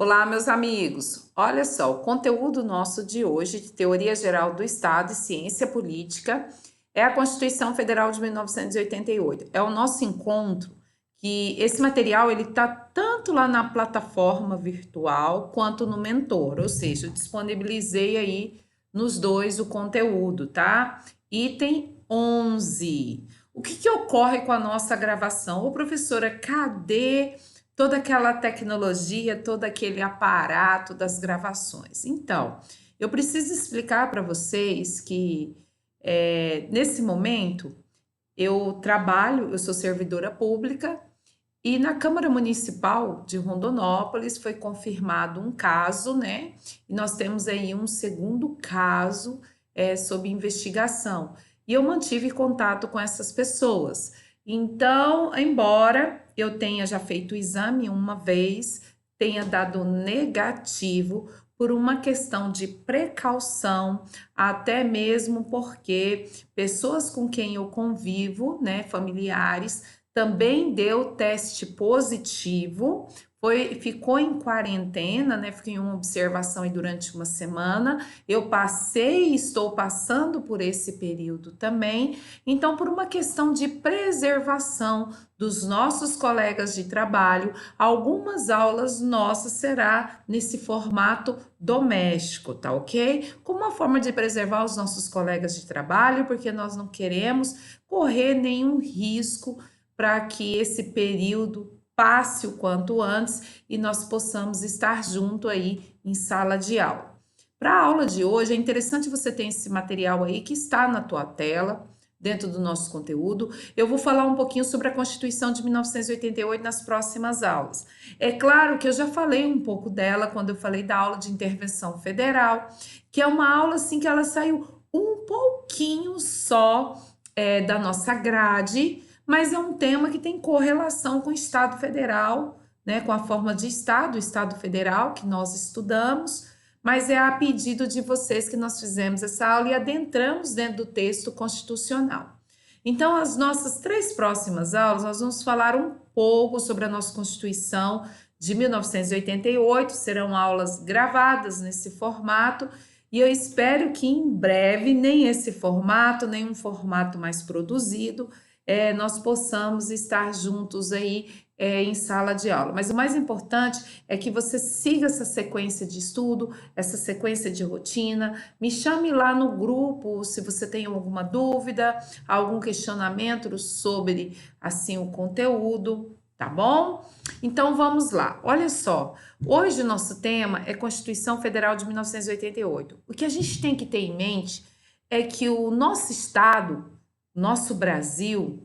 Olá, meus amigos. Olha só, o conteúdo nosso de hoje, de Teoria Geral do Estado e Ciência Política, é a Constituição Federal de 1988. É o nosso encontro que esse material ele está tanto lá na plataforma virtual quanto no Mentor, ou seja, eu disponibilizei aí nos dois o conteúdo, tá? Item 11. O que ocorre com a nossa gravação? Ô, professora, cadê toda aquela tecnologia, todo aquele aparato das gravações? Então, eu preciso explicar para vocês que nesse momento eu trabalho, eu sou servidora pública e na Câmara Municipal de Rondonópolis foi confirmado um caso, né? E nós temos aí um segundo caso sob investigação. E eu mantive contato com essas pessoas. Então, embora eu tenha já feito o exame uma vez, tenha dado negativo por uma questão de precaução, até mesmo porque pessoas com quem eu convivo, né, familiares, também deu teste positivo, ficou em quarentena, né? Fiquei em uma observação aí durante uma semana. Eu passei e estou passando por esse período também. Então, por uma questão de preservação dos nossos colegas de trabalho, algumas aulas nossas será nesse formato doméstico, tá ok? Como uma forma de preservar os nossos colegas de trabalho, porque nós não queremos correr nenhum risco para que esse período passe o quanto antes e nós possamos estar junto aí em sala de aula. Para a aula de hoje, é interessante você ter esse material aí que está na tua tela, dentro do nosso conteúdo. Eu vou falar um pouquinho sobre a Constituição de 1988 nas próximas aulas. É claro que eu já falei um pouco dela quando eu falei da aula de intervenção federal, que é uma aula assim que ela saiu um pouquinho só da nossa grade, mas é um tema que tem correlação com o Estado Federal, né, com a forma de Estado, o Estado Federal que nós estudamos, mas é a pedido de vocês que nós fizemos essa aula e adentramos dentro do texto constitucional. Então, as nossas 3 próximas aulas, nós vamos falar um pouco sobre a nossa Constituição de 1988, serão aulas gravadas nesse formato, e eu espero que em breve, nem esse formato, nem um formato mais produzido, nós possamos estar juntos aí em sala de aula. Mas o mais importante é que você siga essa sequência de estudo, essa sequência de rotina. Me chame lá no grupo se você tem alguma dúvida, algum questionamento sobre assim o conteúdo, tá bom? Então vamos lá. Olha só, hoje o nosso tema é Constituição Federal de 1988. O que a gente tem que ter em mente é que o nosso estado, nosso Brasil,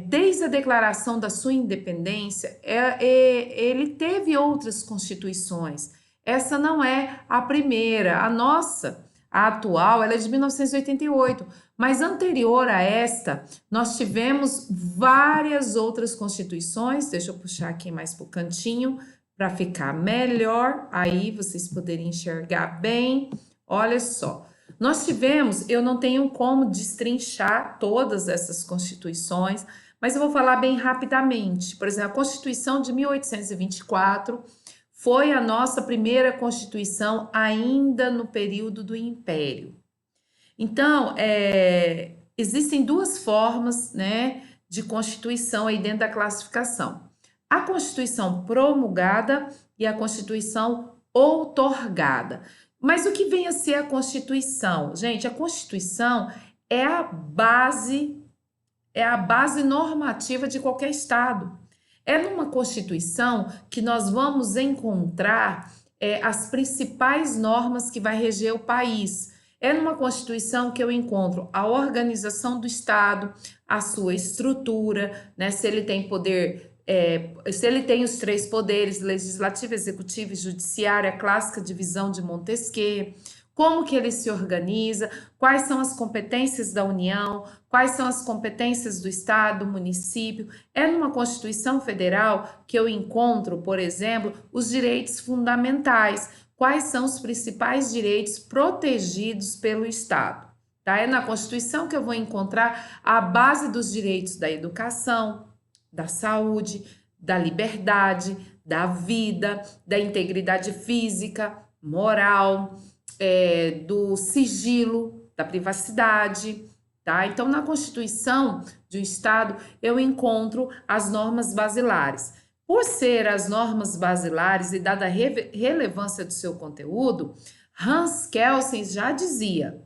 desde a declaração da sua independência, ele teve outras constituições. Essa não é a primeira. A nossa, a atual, ela é de 1988. Mas anterior a esta, nós tivemos várias outras constituições. Deixa eu puxar aqui mais para o cantinho para ficar melhor. Aí vocês poderem enxergar bem. Olha só. Nós tivemos, eu não tenho como destrinchar todas essas constituições, mas eu vou falar bem rapidamente. Por exemplo, a Constituição de 1824 foi a nossa primeira Constituição ainda no período do Império. Então, existem 2 formas, né, de Constituição aí dentro da classificação. A Constituição promulgada e a Constituição outorgada. Mas o que vem a ser a Constituição? Gente, a Constituição é a base normativa de qualquer Estado. É numa Constituição que nós vamos encontrar as principais normas que vai reger o país. É numa Constituição que eu encontro a organização do Estado, a sua estrutura, né? Se ele tem poder, se ele tem os 3 poderes, legislativo, executivo e judiciário, a clássica divisão de Montesquieu, como que ele se organiza, quais são as competências da União, quais são as competências do Estado, do município. É numa Constituição Federal que eu encontro, por exemplo, os direitos fundamentais, quais são os principais direitos protegidos pelo Estado. Tá? É na Constituição que eu vou encontrar a base dos direitos da educação, da saúde, da liberdade, da vida, da integridade física, moral, do sigilo, da privacidade, tá? Então, na Constituição de um Estado, eu encontro as normas basilares. Por ser as normas basilares e dada a relevância do seu conteúdo, Hans Kelsen já dizia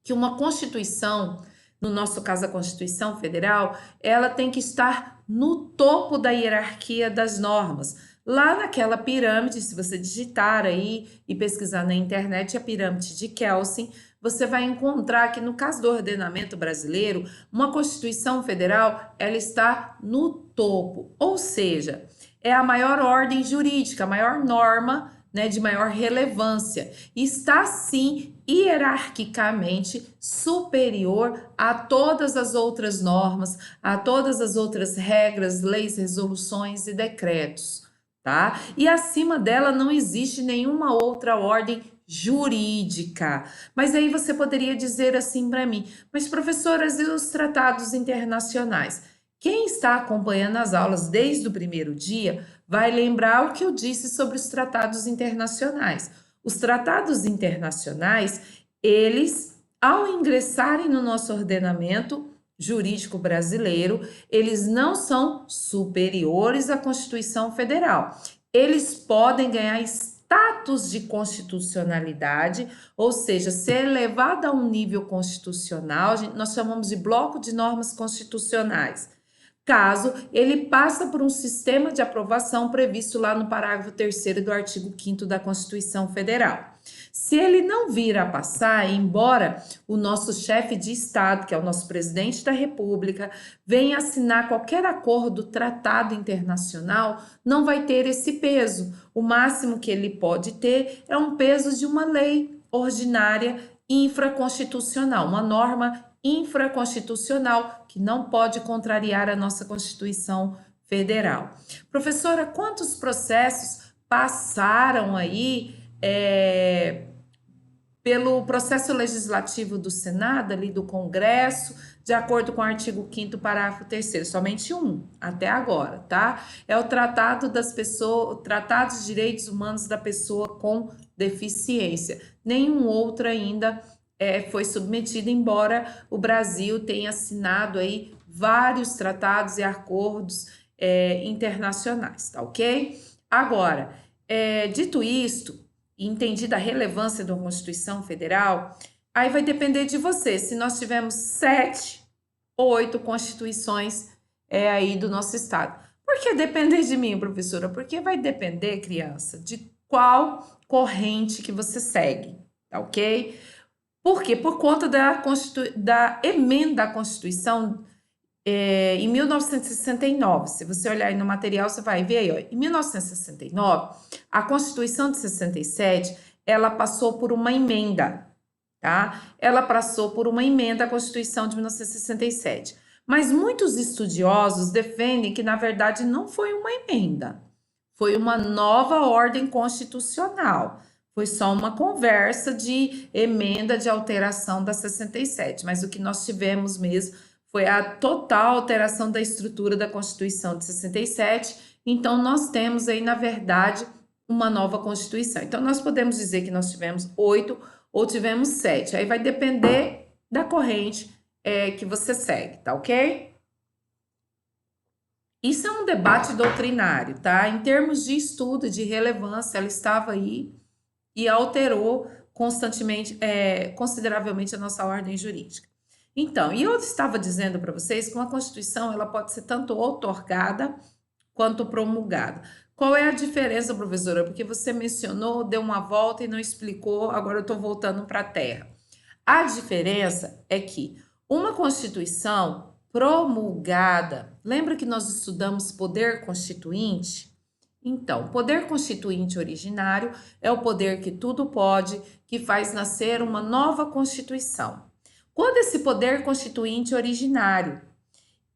que uma Constituição, no nosso caso a Constituição Federal, ela tem que estar no topo da hierarquia das normas. Lá naquela pirâmide, se você digitar aí e pesquisar na internet a pirâmide de Kelsen, você vai encontrar que no caso do ordenamento brasileiro, uma Constituição Federal, ela está no topo, ou seja, é a maior ordem jurídica, a maior norma, né, de maior relevância. Está, sim, hierarquicamente superior a todas as outras normas, a todas as outras regras, leis, resoluções e decretos, tá? E acima dela não existe nenhuma outra ordem jurídica. Mas aí você poderia dizer assim para mim, mas professoras, e os tratados internacionais? Quem está acompanhando as aulas desde o primeiro dia vai lembrar o que eu disse sobre os tratados internacionais. Os tratados internacionais, eles, ao ingressarem no nosso ordenamento jurídico brasileiro, eles não são superiores à Constituição Federal. Eles podem ganhar status de constitucionalidade, ou seja, ser elevado a um nível constitucional, nós chamamos de bloco de normas constitucionais, caso ele passe por um sistema de aprovação previsto lá no parágrafo 3º do artigo 5º da Constituição Federal. Se ele não vir a passar, embora o nosso chefe de Estado, que é o nosso presidente da República, venha assinar qualquer acordo, tratado internacional, não vai ter esse peso. O máximo que ele pode ter é um peso de uma lei ordinária infraconstitucional, uma norma infraconstitucional que não pode contrariar a nossa Constituição Federal. Professora, quantos processos passaram aí pelo processo legislativo do Senado, ali do Congresso, de acordo com o artigo 5º, parágrafo 3º, somente um, até agora, tá? É o Tratado das Pessoas, Tratado de Direitos Humanos da Pessoa com Deficiência. Nenhum outro ainda foi submetido, embora o Brasil tenha assinado aí vários tratados e acordos internacionais, tá ok? Agora, dito isto, e entendida a relevância da Constituição Federal, aí vai depender de você, se nós tivermos 7 ou 8 constituições aí do nosso estado. Por que depender de mim, professora? Porque vai depender, criança, de qual corrente que você segue, tá ok? Por quê? Por conta da emenda à Constituição em 1969. Se você olhar aí no material, você vai ver aí, ó, em 1969, a Constituição de 67, ela passou por uma emenda, tá? Ela passou por uma emenda à Constituição de 1967. Mas muitos estudiosos defendem que, na verdade, não foi uma emenda, foi uma nova ordem constitucional. Foi só uma conversa de emenda de alteração da 67, mas o que nós tivemos mesmo foi a total alteração da estrutura da Constituição de 67. Então, nós temos aí, na verdade, uma nova Constituição. Então, nós podemos dizer que nós tivemos 8 ou tivemos 7. Aí vai depender da corrente que você segue, tá ok? Isso é um debate doutrinário, tá? Em termos de estudo, de relevância, ela estava aí e alterou consideravelmente a nossa ordem jurídica. Então, e eu estava dizendo para vocês que uma Constituição ela pode ser tanto outorgada quanto promulgada. Qual é a diferença, professora? Porque você mencionou, deu uma volta e não explicou, agora eu estou voltando para a terra. A diferença é que uma Constituição promulgada, lembra que nós estudamos poder constituinte? Então, poder constituinte originário é o poder que tudo pode, que faz nascer uma nova Constituição. Quando esse poder constituinte originário,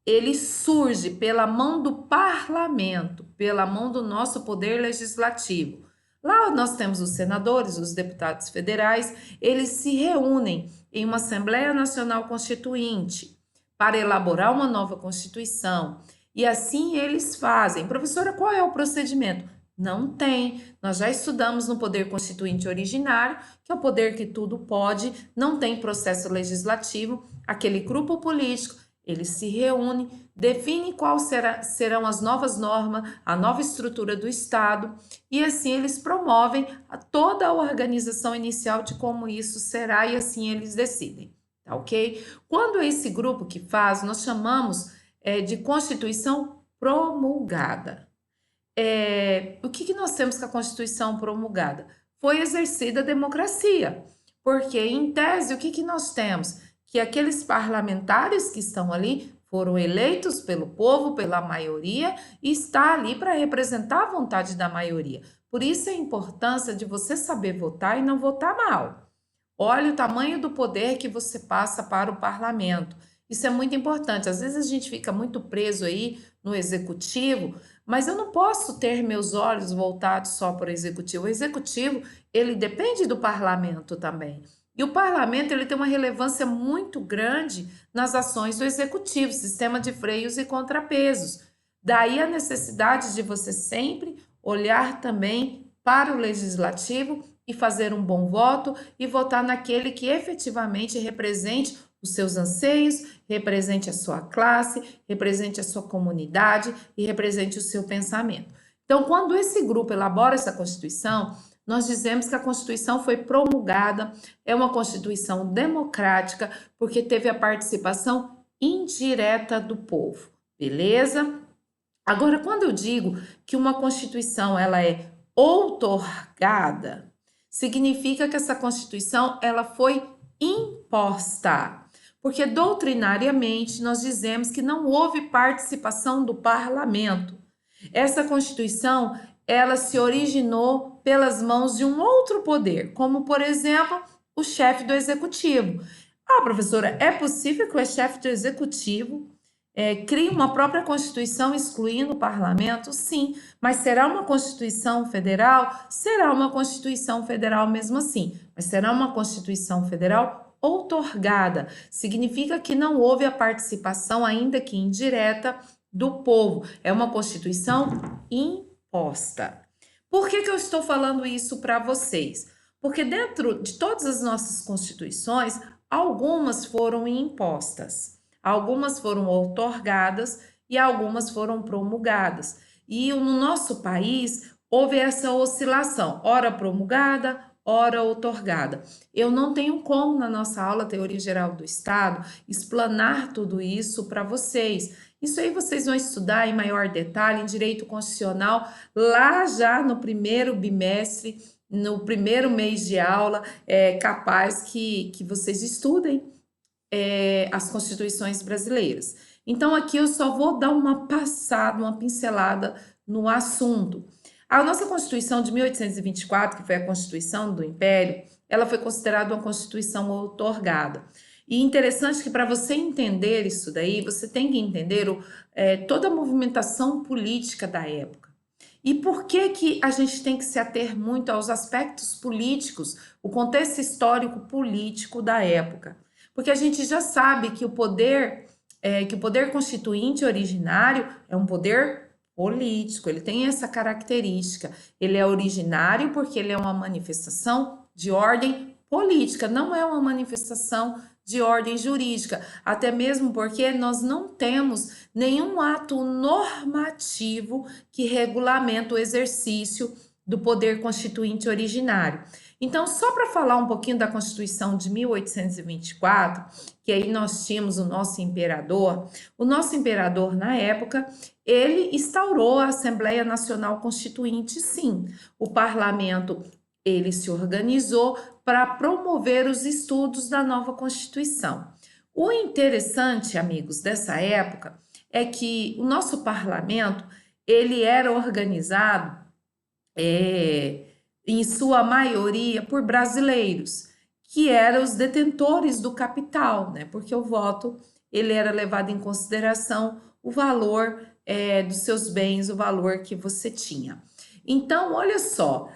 ele surge pela mão do parlamento, pela mão do nosso poder legislativo. Lá nós temos os senadores, os deputados federais, eles se reúnem em uma Assembleia Nacional Constituinte para elaborar uma nova Constituição. E assim eles fazem. Professora, qual é o procedimento? Não tem. Nós já estudamos no poder constituinte originário, que é o poder que tudo pode, não tem processo legislativo. Aquele grupo político, ele se reúne, define quais serão as novas normas, a nova estrutura do Estado, e assim eles promovem toda a organização inicial de como isso será, e assim eles decidem, tá ok? Quando é esse grupo que faz, nós chamamos de Constituição promulgada. O que nós temos com a Constituição promulgada? Foi exercida a democracia, porque, em tese, o que nós temos? Que aqueles parlamentares que estão ali foram eleitos pelo povo, pela maioria, e está ali para representar a vontade da maioria. Por isso a importância de você saber votar e não votar mal. Olha o tamanho do poder que você passa para o parlamento. Isso é muito importante. Às vezes a gente fica muito preso aí no executivo, mas eu não posso ter meus olhos voltados só para o executivo. O executivo, ele depende do parlamento também. E o parlamento, ele tem uma relevância muito grande nas ações do executivo, sistema de freios e contrapesos. Daí a necessidade de você sempre olhar também para o legislativo e fazer um bom voto e votar naquele que efetivamente represente os seus anseios, represente a sua classe, represente a sua comunidade e represente o seu pensamento. Então, quando esse grupo elabora essa Constituição, nós dizemos que a Constituição foi promulgada, é uma Constituição democrática, porque teve a participação indireta do povo, beleza? Agora, quando eu digo que uma Constituição ela é outorgada, significa que essa Constituição ela foi imposta, porque doutrinariamente nós dizemos que não houve participação do parlamento. Essa Constituição ela se originou pelas mãos de um outro poder, como por exemplo o chefe do executivo. Ah, professora, é possível que o chefe do executivo crie uma própria Constituição excluindo o parlamento? Sim, mas será uma Constituição federal? Será uma Constituição federal mesmo assim, mas será uma Constituição federal outorgada. Significa que não houve a participação, ainda que indireta, do povo. É uma Constituição imposta. Por que eu estou falando isso para vocês? Porque dentro de todas as nossas constituições, algumas foram impostas. Algumas foram outorgadas e algumas foram promulgadas. E no nosso país houve essa oscilação, ora promulgada, ora outorgada. Eu não tenho como, na nossa aula Teoria Geral do Estado, explanar tudo isso para vocês. Isso aí vocês vão estudar em maior detalhe em Direito Constitucional, lá já no primeiro bimestre, no primeiro mês de aula, é capaz que vocês estudem as constituições brasileiras. Então, aqui eu só vou dar uma passada, uma pincelada no assunto. A nossa Constituição de 1824, que foi a Constituição do Império, ela foi considerada uma Constituição outorgada. E interessante que para você entender isso daí, você tem que entender toda a movimentação política da época. E por que a gente tem que se ater muito aos aspectos políticos, o contexto histórico político da época? Porque a gente já sabe que o poder constituinte originário é um poder político, ele tem essa característica. Ele é originário porque ele é uma manifestação de ordem política, não é uma manifestação de ordem jurídica, até mesmo porque nós não temos nenhum ato normativo que regulamenta o exercício do poder constituinte originário. Então, só para falar um pouquinho da Constituição de 1824, que aí nós tínhamos o nosso imperador na época, ele instaurou a Assembleia Nacional Constituinte, sim. O parlamento, ele se organizou para promover os estudos da nova Constituição. O interessante, amigos, dessa época, é que o nosso parlamento, ele era organizado em sua maioria por brasileiros, que eram os detentores do capital, né? Porque o voto ele era levado em consideração o valor dos seus bens, o valor que você tinha. Então, olha só,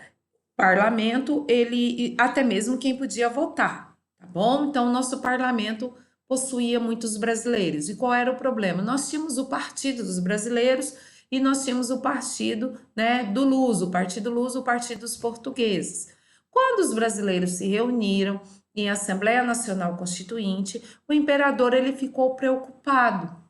parlamento, ele até mesmo quem podia votar, tá bom? Então, o nosso parlamento possuía muitos brasileiros. E qual era o problema? Nós tínhamos o Partido dos Brasileiros e nós tínhamos o Partido, né, do Luso, o Partido Luso, o Partido dos Portugueses. Quando os brasileiros se reuniram em Assembleia Nacional Constituinte, o imperador ele ficou preocupado.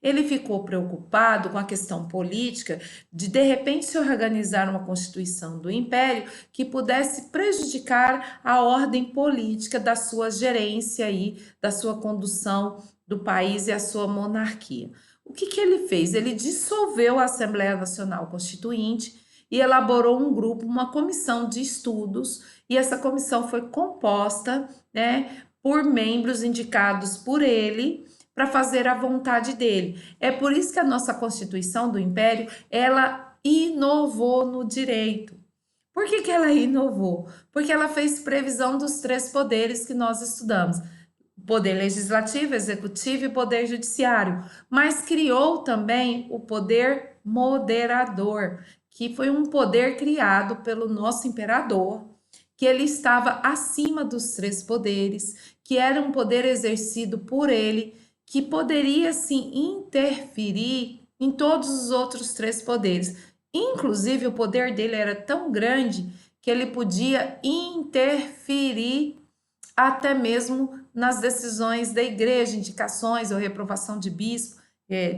Ele ficou preocupado com a questão política de repente se organizar uma constituição do império que pudesse prejudicar a ordem política da sua gerência aí, da sua condução do país e a sua monarquia. O que ele fez? Ele dissolveu a Assembleia Nacional Constituinte e elaborou um grupo, uma comissão de estudos, e essa comissão foi composta, né, por membros indicados por ele, para fazer a vontade dele. É por isso que a nossa Constituição do Império, ela inovou no direito. Por que ela inovou? Porque ela fez previsão dos 3 poderes que nós estudamos. Poder legislativo, executivo e poder judiciário. Mas criou também o poder moderador, que foi um poder criado pelo nosso imperador, que ele estava acima dos 3 poderes, que era um poder exercido por ele, que poderia sim interferir em todos os outros 3 poderes. Inclusive, o poder dele era tão grande que ele podia interferir até mesmo nas decisões da igreja, indicações ou reprovação de bispo.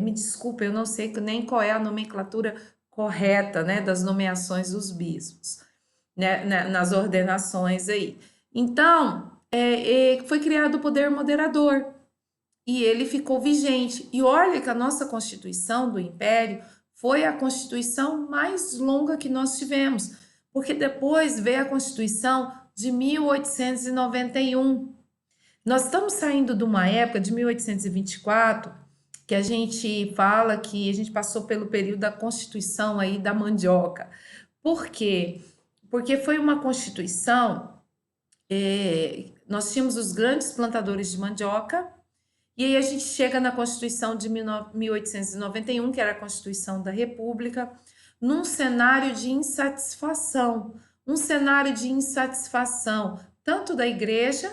Me desculpa, eu não sei nem qual é a nomenclatura correta, né, das nomeações dos bispos, né, nas ordenações aí. Então, foi criado o poder moderador, e ele ficou vigente. E olha que a nossa Constituição do Império foi a Constituição mais longa que nós tivemos, porque depois veio a Constituição de 1891. Nós estamos saindo de uma época de 1824, que a gente fala que a gente passou pelo período da Constituição aí da mandioca. Por quê? Porque foi uma Constituição, nós tínhamos os grandes plantadores de mandioca, e aí a gente chega na Constituição de 1891, que era a Constituição da República, num cenário de insatisfação, tanto da igreja,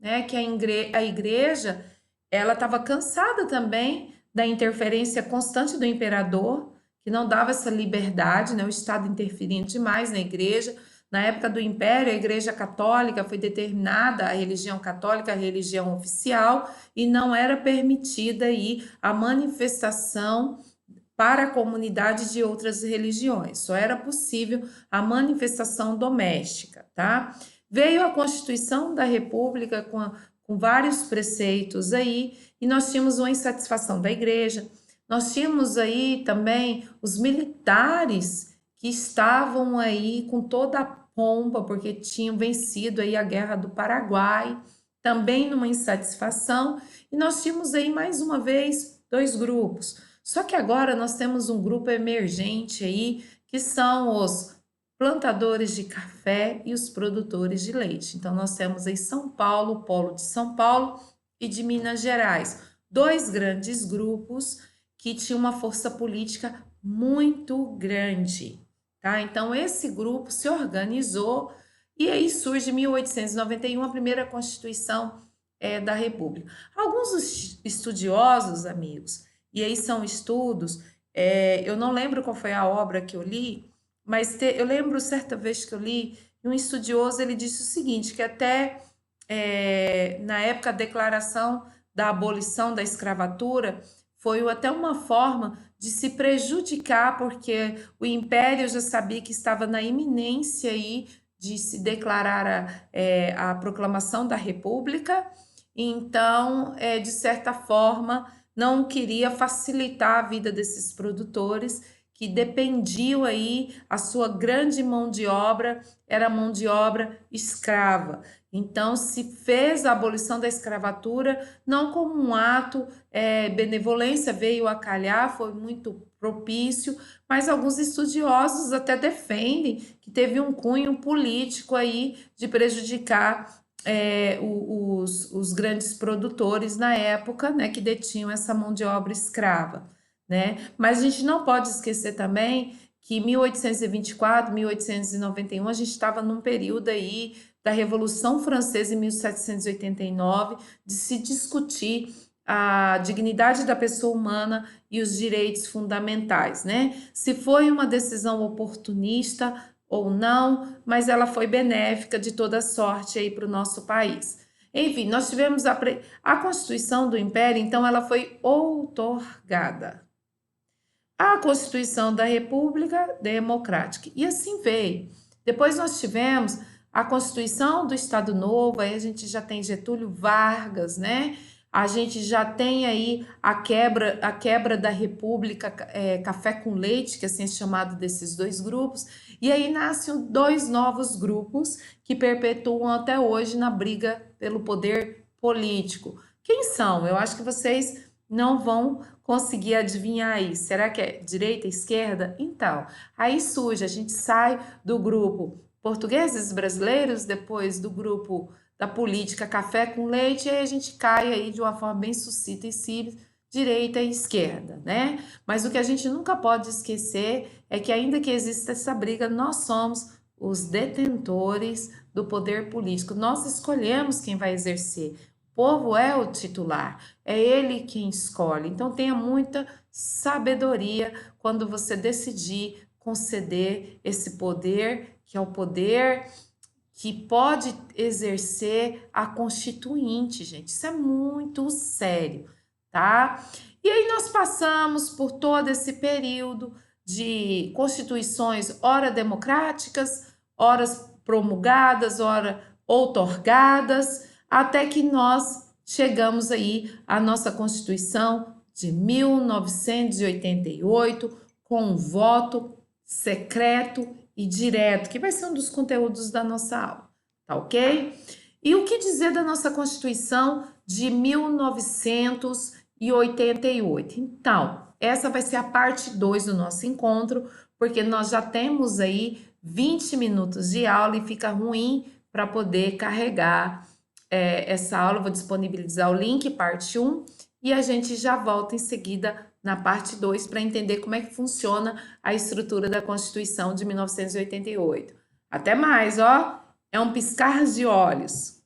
né, que a igreja ela estava cansada também da interferência constante do imperador, que não dava essa liberdade, né, o Estado interferindo demais na igreja. Na época do Império, a Igreja Católica foi determinada, a religião católica, a religião oficial, e não era permitida aí a manifestação para a comunidade de outras religiões. Só era possível a manifestação doméstica, tá? Veio a Constituição da República com vários preceitos aí, e nós tínhamos uma insatisfação da igreja. Nós tínhamos aí também os militares que estavam aí com toda a pompa, porque tinham vencido aí a Guerra do Paraguai, também numa insatisfação, e nós tínhamos aí mais uma vez 2 grupos. Só que agora nós temos um grupo emergente aí, que são os plantadores de café e os produtores de leite. Então nós temos aí São Paulo, o polo de São Paulo e de Minas Gerais, 2 grandes grupos que tinham uma força política muito grande. Tá? Então, esse grupo se organizou e aí surge em 1891 a primeira Constituição da República. Alguns estudiosos, amigos, e aí são estudos, eu não lembro qual foi a obra que eu li, mas eu lembro certa vez que eu li, um estudioso ele disse o seguinte, que até na época da declaração da abolição da escravatura, foi até uma forma de se prejudicar, porque o Império já sabia que estava na iminência aí de se declarar a proclamação da República, então, de certa forma, não queria facilitar a vida desses produtores, que dependiam aí, a sua grande mão de obra era mão de obra escrava. Então, se fez a abolição da escravatura, não como um ato, benevolência veio a calhar, foi muito propício, mas alguns estudiosos até defendem que teve um cunho político aí de prejudicar os grandes produtores na época, né, que detinham essa mão de obra escrava, né? Mas a gente não pode esquecer também que em 1824, 1891, a gente estava num período aí da Revolução Francesa em 1789, de se discutir a dignidade da pessoa humana e os direitos fundamentais, né? Se foi uma decisão oportunista ou não, mas ela foi benéfica de toda sorte aí para o nosso país. Enfim, nós tivemos a Constituição do Império, então ela foi outorgada. A Constituição da República Democrática, e assim veio. Depois nós tivemos a Constituição do Estado Novo, aí a gente já tem Getúlio Vargas, né? A gente já tem aí a quebra da República Café com Leite, que assim é chamado desses dois grupos, e aí nascem dois novos grupos que perpetuam até hoje na briga pelo poder político. Quem são? Eu acho que vocês não vão conseguir adivinhar aí. Será que é direita, esquerda? Então, aí surge, a gente sai do grupo portugueses brasileiros, depois do grupo da política Café com Leite, e aí a gente cai aí de uma forma bem sucinta e simples, direita e esquerda, né? Mas o que a gente nunca pode esquecer é que ainda que exista essa briga, nós somos os detentores do poder político. Nós escolhemos quem vai exercer. O povo é o titular, é ele quem escolhe. Então tenha muita sabedoria quando você decidir conceder esse poder, que é o poder que pode exercer a constituinte, gente. Isso é muito sério, tá? E aí nós passamos por todo esse período de constituições, ora democráticas, ora promulgadas, ora outorgadas, até que nós chegamos aí à nossa Constituição de 1988, com um voto secreto e direto, que vai ser um dos conteúdos da nossa aula, tá ok? E o que dizer da nossa Constituição de 1988? Então, essa vai ser a parte 2 do nosso encontro, porque nós já temos aí 20 minutos de aula e fica ruim para poder carregar essa aula. Eu vou disponibilizar o link, parte 1, e a gente já volta em seguida na parte 2 para entender como é que funciona a estrutura da Constituição de 1988. Até mais, ó! É um piscar de olhos.